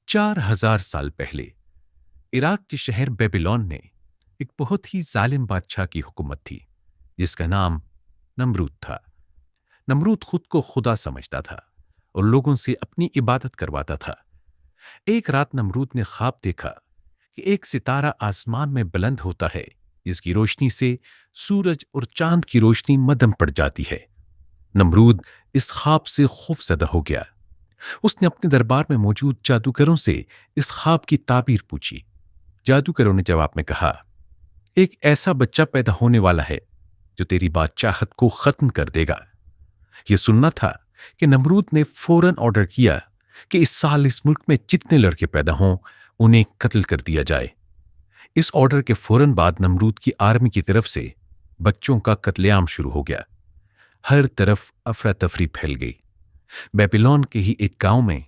4000 साल पहले इराक के शहर बेबीलोन में एक बहुत ही जालिम बादशाह की हुकूमत थी जिसका नाम नमरूद था। नमरूद खुद को खुदा समझता था और लोगों से अपनी इबादत करवाता था। एक रात नमरूद ने ख्वाब देखा कि एक सितारा आसमान में बुलंद होता है जिसकी रोशनी से सूरज और चांद की रोशनी मध्यम पड़ जाती है। नमरूद इस ख्वाब से खौफजदा हो गया। उसने अपने दरबार में मौजूद जादूगरों से इस ख्वाब की ताबीर पूछी। जादूगरों ने जवाब में कहा, एक ऐसा बच्चा पैदा होने वाला है जो तेरी बादशाहत को खत्म कर देगा। यह सुनना था कि नमरूद ने फौरन ऑर्डर किया कि इस साल इस मुल्क में जितने लड़के पैदा हों उन्हें कत्ल कर दिया जाए। इस ऑर्डर के फौरन बाद नमरूद की आर्मी की तरफ से बच्चों का कत्लेआम शुरू हो गया। हर तरफ अफरा तफरी फैल गई। बेबीलोन के ही एक गांव में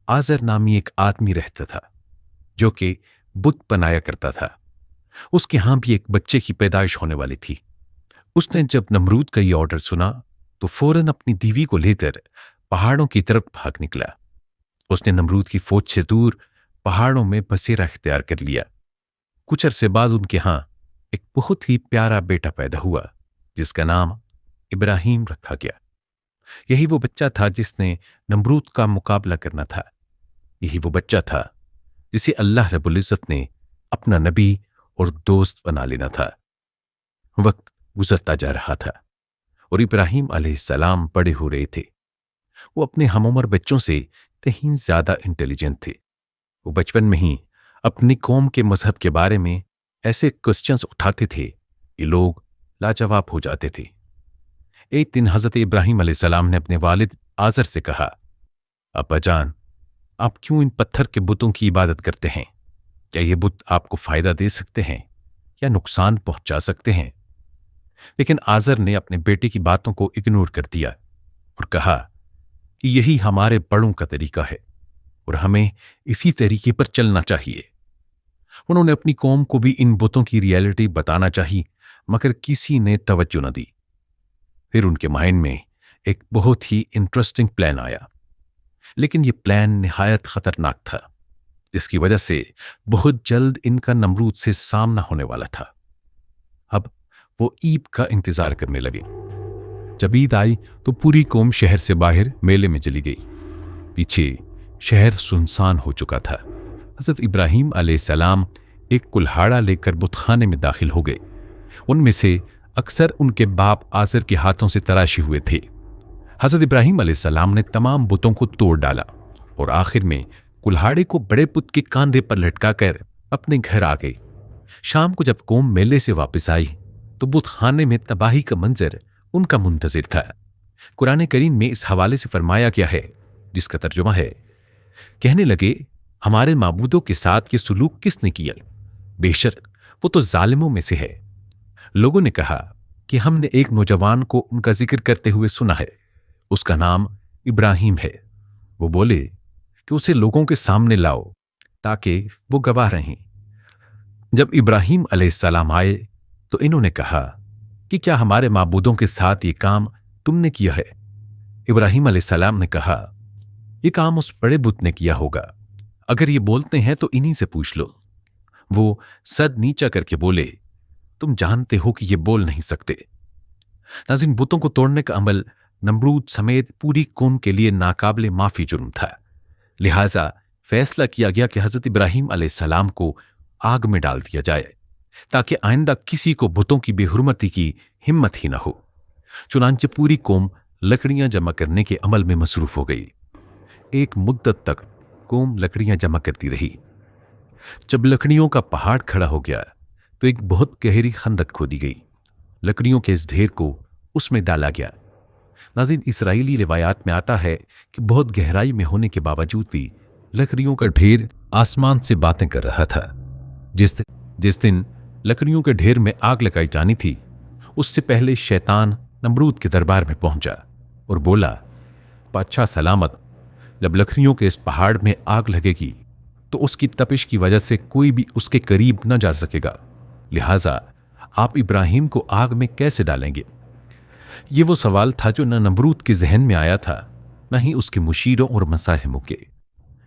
आजर नामी एक आदमी रहता था जो कि बुत बनाया करता था। उसके यहां भी एक बच्चे की पैदाइश होने वाली थी। उसने जब नमरूद का यह ऑर्डर सुना तो फौरन अपनी बीवी को लेकर पहाड़ों की तरफ भाग निकला। उसने नमरूद की फौज से दूर पहाड़ों में बसेरा इख्तियार कर लिया। कुछ अरसे बाद उनके यहां एक बहुत ही प्यारा बेटा पैदा हुआ जिसका नाम इब्राहिम रखा गया। यही वो बच्चा था जिसने नमरूद का मुकाबला करना था। यही वो बच्चा था जिसे अल्लाह रब्बुल इज्जत ने अपना नबी और दोस्त बना लेना था। वक्त गुजरता जा रहा था और इब्राहिम अलैहिस्सलाम बड़े हो रहे थे। वो अपने हमउम्र बच्चों से कहीं ज्यादा इंटेलिजेंट थे। वो बचपन में ही अपनी कौम के मजहब के बारे में ऐसे क्वेश्चंस उठाते थे कि लोग लाजवाब हो जाते थे। एक दिन हजरत इब्राहिम अलैहिस्सलाम ने अपने वालिद आजर से कहा, अब्बा जान, आप क्यों इन पत्थर के बुतों की इबादत करते हैं? क्या ये बुत आपको फायदा दे सकते हैं या नुकसान पहुंचा सकते हैं? लेकिन आजर ने अपने बेटे की बातों को इग्नोर कर दिया और कहा कि यही हमारे बड़ों का तरीका है और हमें इसी तरीके पर चलना चाहिए। उन्होंने अपनी कौम को भी इन बुतों की रियलिटी बताना चाहिए मगर किसी ने तवज्जो न दी। फिर उनके माइंड में एक बहुत ही इंटरेस्टिंग प्लान आया, लेकिन यह प्लान निहायत खतरनाक था। इसकी वजह से बहुत जल्द इनका नमरूद से सामना होने वाला था। अब वो ईद का इंतजार करने लगे। जब ईद आई तो पूरी कौम शहर से बाहर मेले में चली गई। पीछे शहर सुनसान हो चुका था। हजरत इब्राहिम अलैहिस्सलाम एक कुल्हाड़ा लेकर बुतखाने में दाखिल हो गए। उनमें से अक्सर उनके बाप आजर के हाथों से तराशे हुए थे। हजरत इब्राहिम अलैहिस्सलाम ने तमाम बुतों को तोड़ डाला और आखिर में कुल्हाड़े को बड़े बुत के कांधे पर लटकाकर अपने घर आ गए। शाम को जब कौम मेले से वापस आई तो बुतखाने में तबाही का मंजर उनका मुंतजिर था। कुरान करीम में इस हवाले से फरमाया गया है, जिसका तर्जुमा है, कहने लगे, हमारे माबूदों के साथ ये सुलूक किसने किया? बेशक वो तो जालिमों में से है। लोगों ने कहा कि हमने एक नौजवान को उनका जिक्र करते हुए सुना है, उसका नाम इब्राहिम है। वो बोले कि उसे लोगों के सामने लाओ ताकि वो गवाह रहें। जब इब्राहिम अलैहिस्सलाम आए तो इन्होंने कहा कि क्या हमारे माबूदों के साथ ये काम तुमने किया है? इब्राहिम अलैहिस्सलाम ने कहा, ये काम उस बड़े बुत ने किया होगा। अगर ये बोलते हैं तो इन्हीं से पूछ लो। वो सर नीचा करके बोले, तुम जानते हो कि ये बोल नहीं सकते। नाज़रीन, बुतों को तोड़ने का अमल नमरूद समेत पूरी कौम के लिए नाकाबिले माफी जुर्म था। लिहाजा फैसला किया गया कि हजरत इब्राहिम अलैहिस्सलाम को आग में डाल दिया जाए ताकि आइंदा किसी को बुतों की बेहुरमती की हिम्मत ही न हो। चुनांचे पूरी कौम लकड़ियां जमा करने के अमल में मसरूफ हो गई। एक मुद्दत तक कौम लकड़ियां जमा करती रही। जब लकड़ियों का पहाड़ खड़ा हो गया तो एक बहुत गहरी खंदक खोदी गई। लकड़ियों के इस ढेर को उसमें डाला गया। नाज़रीन, इसराइली रिवायात में आता है कि बहुत गहराई में होने के बावजूद भी लकड़ियों का ढेर आसमान से बातें कर रहा था। जिस दिन लकड़ियों के ढेर में आग लगाई जानी थी, उससे पहले शैतान नमरूद के दरबार में पहुंचा और बोला, बादशाह सलामत, जब लकड़ियों के इस पहाड़ में आग लगेगी तो उसकी तपिश की वजह से कोई भी उसके करीब न जा सकेगा। लिहाजा आप इब्राहिम को आग में कैसे डालेंगे? ये वो सवाल था जो न नमरूद के जहन में आया था, न ही उसके मुशीरों और मसाहिमों के।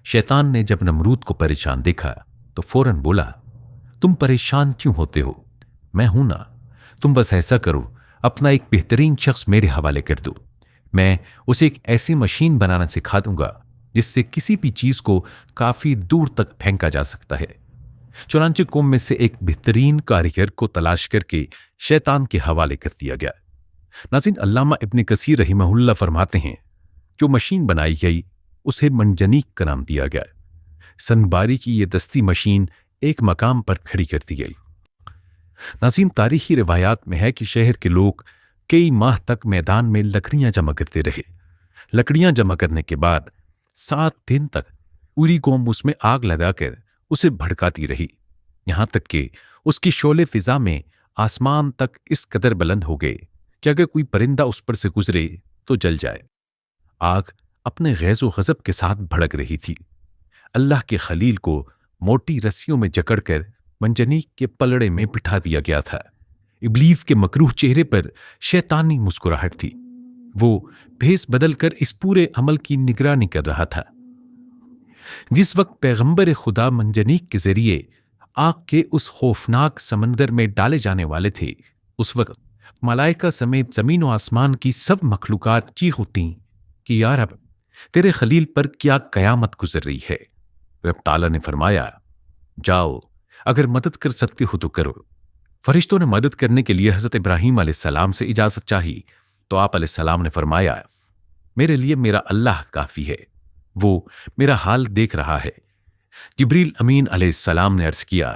शैतान ने जब नमरूद को परेशान देखा तो फौरन बोला, तुम परेशान क्यों होते हो? मैं हूं ना। तुम बस ऐसा करो, अपना एक बेहतरीन शख्स मेरे हवाले कर दो। मैं उसे एक ऐसी मशीन बनाना सिखा दूंगा जिससे किसी भी चीज को काफी दूर तक फेंका जा सकता है। चुनांचे कौम में से एक बेहतरीन कारीगर को तलाश करके शैतान के हवाले कर दिया गया। नाज़रीन, अल्लामा इब्न कसीर रहिमहुल्लाह फरमाते हैं, जो मशीन बनाई गई उसे मंजनीक का नाम दिया गया। सनबारी की यह दस्ती मशीन एक मकाम पर खड़ी कर दी गई। नाज़रीन, तारीखी रिवायात में है कि शहर के लोग कई माह तक मैदान में लकड़ियां जमा करते रहे। लकड़ियां जमा करने के बाद 7 दिन तक पूरी कौम उसमें आग लगाकर उसे भड़काती रही, यहां तक कि उसकी शोले फिजा में आसमान तक इस कदर बुलंद हो गए कि अगर कोई परिंदा उस पर से गुजरे तो जल जाए। आग अपने गैज़ो गज़ब के साथ भड़क रही थी। अल्लाह के खलील को मोटी रस्सियों में जकड़कर मंजनीक के पलड़े में बिठा दिया गया था। इब्लीस के मकरूह चेहरे पर शैतानी मुस्कुराहट थी। वो भेस बदलकर इस पूरे अमल की निगरानी कर रहा था। जिस वक्त पैगंबर खुदा मंजनीक के जरिए आग के उस खौफनाक समंदर में डाले जाने वाले थे, उस वक्त मलाइका समेत जमीन व आसमान की सब मखलूकात चीख उठी कि या रब, तेरे खलील पर क्या कयामत गुजर रही है। रब ताला ने फरमाया, जाओ, अगर मदद कर सकते हो तो करो। फरिश्तों ने मदद करने के लिए हजरत इब्राहीम अलैहिस्सलाम से इजाजत चाही तो आप अलैहिस्सलाम ने फरमाया, मेरे लिए मेरा अल्लाह काफी है, वो मेरा हाल देख रहा है। जिब्रील अमीन अलैहिस्सलाम ने अर्ज किया,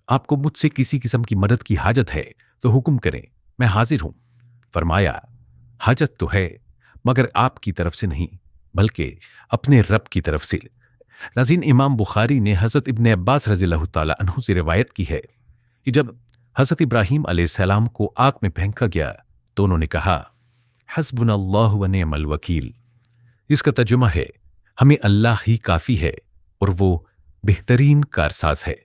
आपको मुझसे किसी किस्म की मदद की हाजत है तो हुक्म करें, मैं हाजिर हूं। फरमाया, हाजत तो है मगर आपकी तरफ से नहीं बल्कि अपने रब की तरफ से। नाज़रीन, इमाम बुखारी ने हजरत इब्न अब्बास रज़ियल्लाहु ताला अन्हु से रिवायत की है कि जब हजरत इब्राहीम अलैहिस्सलाम को आग में फेंका गया तो उन्होंने कहा, हस्बुनल्लाहु व निअमल वकील। इसका तर्जुमा है, हमें अल्लाह ही काफी है और वो बेहतरीन कारसाज है।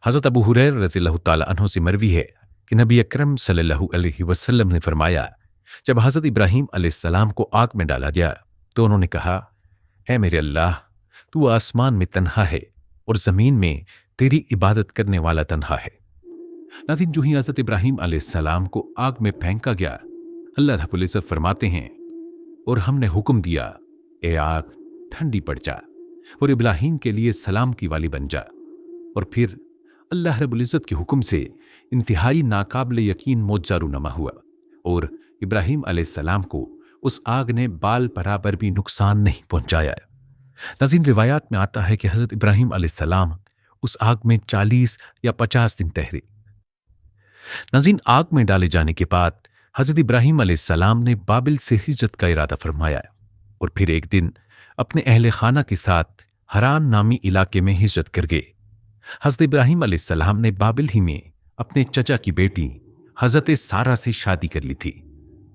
हजरत अबू हुरैरा रज़ियल्लाहु ताला अन्हु से मरवी है कि नबी अकरम सल्लल्लाहु अलैहि वसल्लम ने फरमाया, जब हजरत इब्राहीम अलैहिस्सलाम को आग में डाला गया तो उन्होंने कहा, ऐ मेरे अल्लाह, तू आसमान में तन्हा है और जमीन में तेरी इबादत करने वाला तन्हा है। नाज़रीन, जो ही हजरत इब्राहीम अलैहिस्सलाम को आग में फेंका गया, अल्लाह रब्बुल इज्जत फरमाते हैं, और हमने हुक्म दिया, ए आग ठंडी पड़ जा और इब्राहीम के लिए सलाम की वाली बन जा। और फिर अल्लाह रब्बुल इज्जत के हुक्म से इंतहाई नाकाबिल यकीन मौजज़ा रूनमा हुआ और इब्राहीम अलैहिस्सलाम को उस आग ने बाल बराबर भी नुकसान नहीं पहुंचाया। नाज़रीन, रिवायात में आता है कि हजरत इब्राहीम अलैहिस्सलाम उस आग में 40 या 50 दिन ठहरे। नाज़रीन, आग में डाले जाने के बाद हजरत इब्राहीम अलैहिस्सलाम ने बाबिल से हिजरत का इरादा फरमाया और फिर एक दिन अपने अहले खाना के साथ हरान नामी इलाके में हिजरत कर गए। हजरत इब्राहीम अलैहिस्सलाम ने बाबिल ही में अपने चचा की बेटी हजरत सारा से शादी कर ली थी।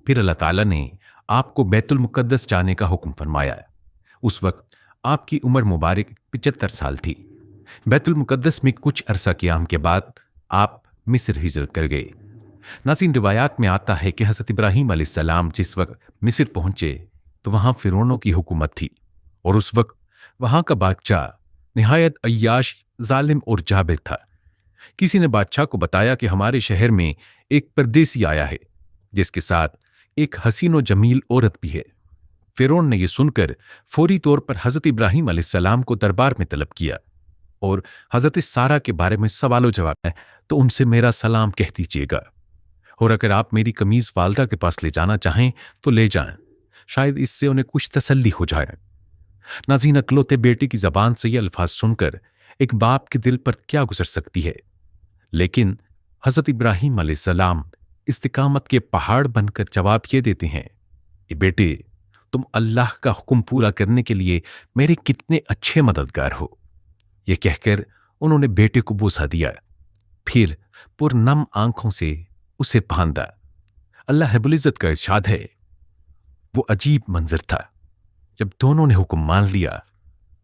फिर अल्लाह ताला ने आपको बैतुल मुकद्दस जाने का हुक्म फरमाया। उस वक्त आपकी उम्र मुबारक 75 साल थी। बैतुल मुकद्दस में कुछ अरसा क़याम के बाद आप मिस्र हिजरत कर गए। नाज़रीन, रिवायात में आता है कि हजरत इब्राहीम अलैहिस्सलाम जिस वक्त मिस्र पहुंचे तो वहां फिरौनों की हुकूमत थी और उस वक्त वहां का बादशाह निहायत अय्याश, जालिम और जाबिर था। किसी ने बादशाह को बताया कि हमारे शहर में एक परदेसी आया है जिसके साथ एक हसीनो जमील औरत भी है। फिरौन ने यह सुनकर फौरी तौर पर हजरत इब्राहीम अलैहिस्सलाम को दरबार में तलब किया और हजरत सारा के बारे में सवालों जवाब है तो उनसे मेरा सलाम कह दीजिएगा, और अगर आप मेरी कमीज वालदा के पास ले जाना चाहें तो ले जाएं, शायद इससे उन्हें कुछ तसल्ली हो जाए। नाज़रीन, अकलौते बेटे की जबान से ये अल्फाज सुनकर एक बाप के दिल पर क्या गुजर सकती है, लेकिन हजरत इब्राहीम अलैहिस्सलाम इस्तिकामत के पहाड़ बनकर जवाब ये देते हैं, ये बेटे, तुम अल्लाह का हुक्म पूरा करने के लिए मेरे कितने अच्छे मददगार हो। ये कहकर उन्होंने बेटे को बोसा दिया, फिर पुरनम आंखों से उसे बांधा। अल्लाह रब्बुल इज्जत का इरशाद है, वो अजीब मंजर था जब दोनों ने हुक्म मान लिया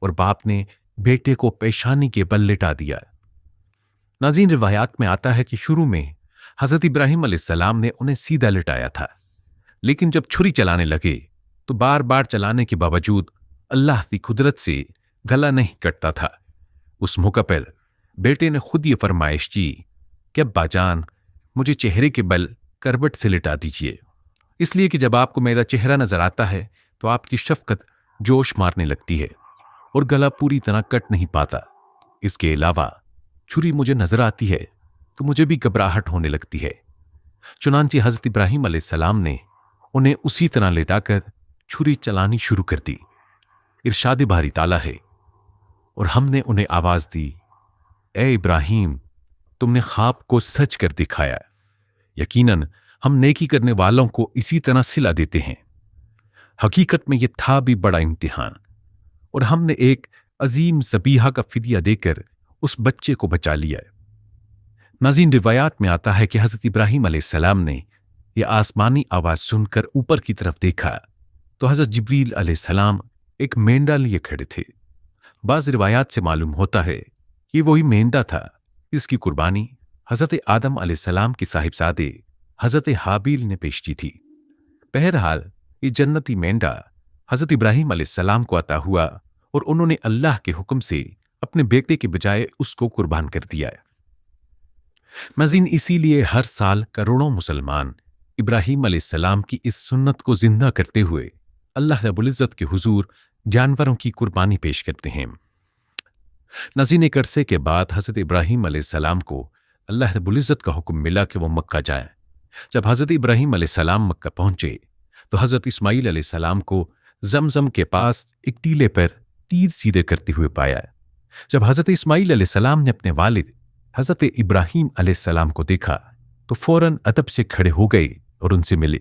और बाप ने बेटे को पेशानी के बल लिटा दिया। नाज़रीन, रिवायात में आता है कि शुरू में हजरत इब्राहीम अलैहिस्सलाम ने उन्हें सीधा लिटाया था, लेकिन जब छुरी चलाने लगे तो बार बार चलाने के बावजूद अल्लाह की कुदरत से गला नहीं कटता था। उस मौका पर बेटे ने खुद ये फरमाइश की कि अब्बाजान, मुझे चेहरे के बल करवट से लिटा दीजिए, इसलिए कि जब आपको मेरा चेहरा नजर आता है तो आपकी शफकत जोश मारने लगती है और गला पूरी तरह कट नहीं पाता। इसके अलावा छुरी मुझे नजर आती है तो मुझे भी घबराहट होने लगती है। चुनांचे हजरत इब्राहिम अलैहिस्सलाम ने उन्हें उसी तरह लेटाकर छुरी चलानी शुरू कर दी। इरशाद बारी ताला है, और हमने उन्हें आवाज दी, ए इब्राहिम, तुमने ख्वाब को सच कर दिखाया। यकीनन हम नेकी करने वालों को इसी तरह सिला देते हैं। हकीकत में यह था भी बड़ा इम्तिहान, और हमने एक अजीम ज़बीहा का फिदिया देकर उस बच्चे को बचा लिया। नाज़रीन, रिवायात में आता है कि हज़रत इब्राहिम अलैहिस्सलाम ने यह आसमानी आवाज सुनकर ऊपर की तरफ देखा तो हज़रत जिब्रील अलैहिस्सलाम एक मेंढा लिए खड़े थे। बाज़ रिवायात से मालूम होता है कि वही मेंढा था जिसकी कुर्बानी हज़रत आदम अलैहिस्सलाम के साहिबजादे हज़रत हाबील ने पेश की थी। बहरहाल ये जन्नती मेंढा हज़रत इब्राहिम अलैहिस्सलाम को अता हुआ और उन्होंने अल्लाह के हुक्म से अपने बेटे के बजाय उसको कुर्बान कर दिया। मज़ीन इसीलिए हर साल करोड़ों मुसलमान इब्राहिम अलैहिस्सलाम की इस सुन्नत को जिंदा करते हुए अल्लाह रब्बुल इज़्ज़त के हुजूर जानवरों की कुर्बानी पेश करते हैं। नाज़रीन, एक अरसे के बाद हज़रत इब्राहिम अलैहिस्सलाम को अल्लाह रब्बुल इज़्ज़त का हुक्म मिला कि वो मक्का जाएं। जब हज़रत इब्राहिम अलैहिस्सलाम मक्का पहुंचे तो हज़रत इस्माईल अलैहिस्सलाम को जमजम के पास एक टीले पर तीर सीधे करते हुए पाया। जब हज़रत इस्माईल अलैहिस्सलाम ने अपने वालिद हज़रत इब्राहिम अलैहिस्सलाम को देखा तो फौरन अदब से खड़े हो गए और उनसे मिले।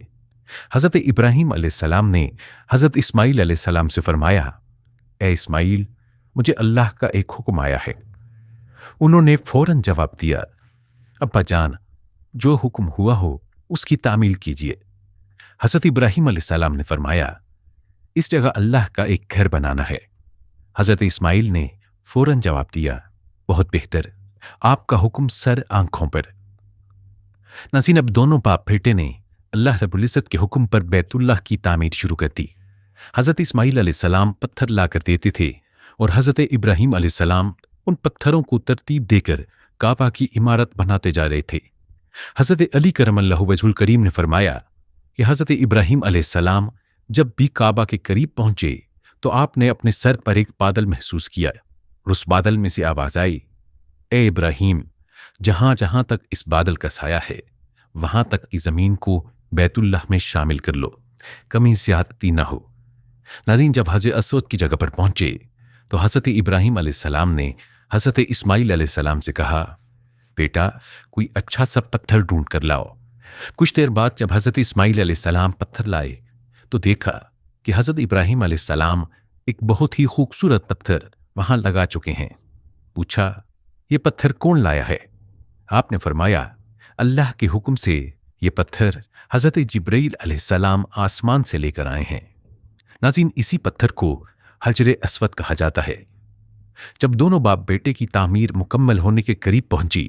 हज़रत इब्राहिम अलैहिस्सलाम ने हज़रत इस्माईल अलैहिस्सलाम से फरमाया, ए इस्माईल, मुझे अल्लाह का एक हुक्म आया है। उन्होंने फौरन जवाब दिया, अब्बा जान, जो हुक्म हुआ हो उसकी तामील कीजिए। हज़रत इब्राहिम अलैहिस्सलाम ने फरमाया, इस जगह अल्लाह का एक घर बनाना है। हज़रत इस्माईल ने फौरन जवाब दिया, बहुत बेहतर, आपका हुक्म सर आंखों पर। नाज़रीन, अब दोनों बाप बेटे ने अल्लाह रब्बुल इज़्ज़त के हुक्म पर बैतुल्लाह की तामीर शुरू कर दी। हज़रत इस्माईल अलैहिस्सलाम पत्थर लाकर देते थे और हज़रत इब्राहिम अलैहिस्सलाम उन पत्थरों को तरतीब देकर काबा की इमारत बनाते जा रहे थे। हज़रत अली करमल्लाहु वजहुल करीम ने फरमाया कि हज़रत इब्राहिम अलैहिस्सलाम जब भी काबा के करीब पहुंचे तो आपने अपने सर पर एक बादल महसूस किया और उस बादल में से आवाज आई, ए इब्राहिम, जहां जहां तक इस बादल का साया है वहां तक की जमीन को बैतुल्लाह में शामिल कर लो, कमी ज्यादती ना हो। नाज़रीन, जब हज़रत असवद की जगह पर पहुंचे तो हज़रत इब्राहिम अलैहिस्सलाम ने हज़रत इस्माईल अलैहिस्सलाम से कहा, बेटा, कोई अच्छा सा पत्थर ढूंढ कर लाओ। कुछ देर बाद जब हज़रत इस्माईल अलैहिस्सलाम पत्थर लाए तो देखा कि हज़रत इब्राहिम अलैहिस्सलाम एक बहुत ही खूबसूरत पत्थर वहां लगा चुके हैं। पूछा, ये पत्थर कौन लाया है? आपने फरमाया, अल्लाह के हुक्म से ये पत्थर हज़रत जिब्रील अलैहिस्सलाम आसमान से लेकर आए हैं। नाज़रीन, इसी पत्थर को हजर अस्वद कहा जाता है। जब दोनों बाप बेटे की तामीर मुकम्मल होने के करीब पहुंची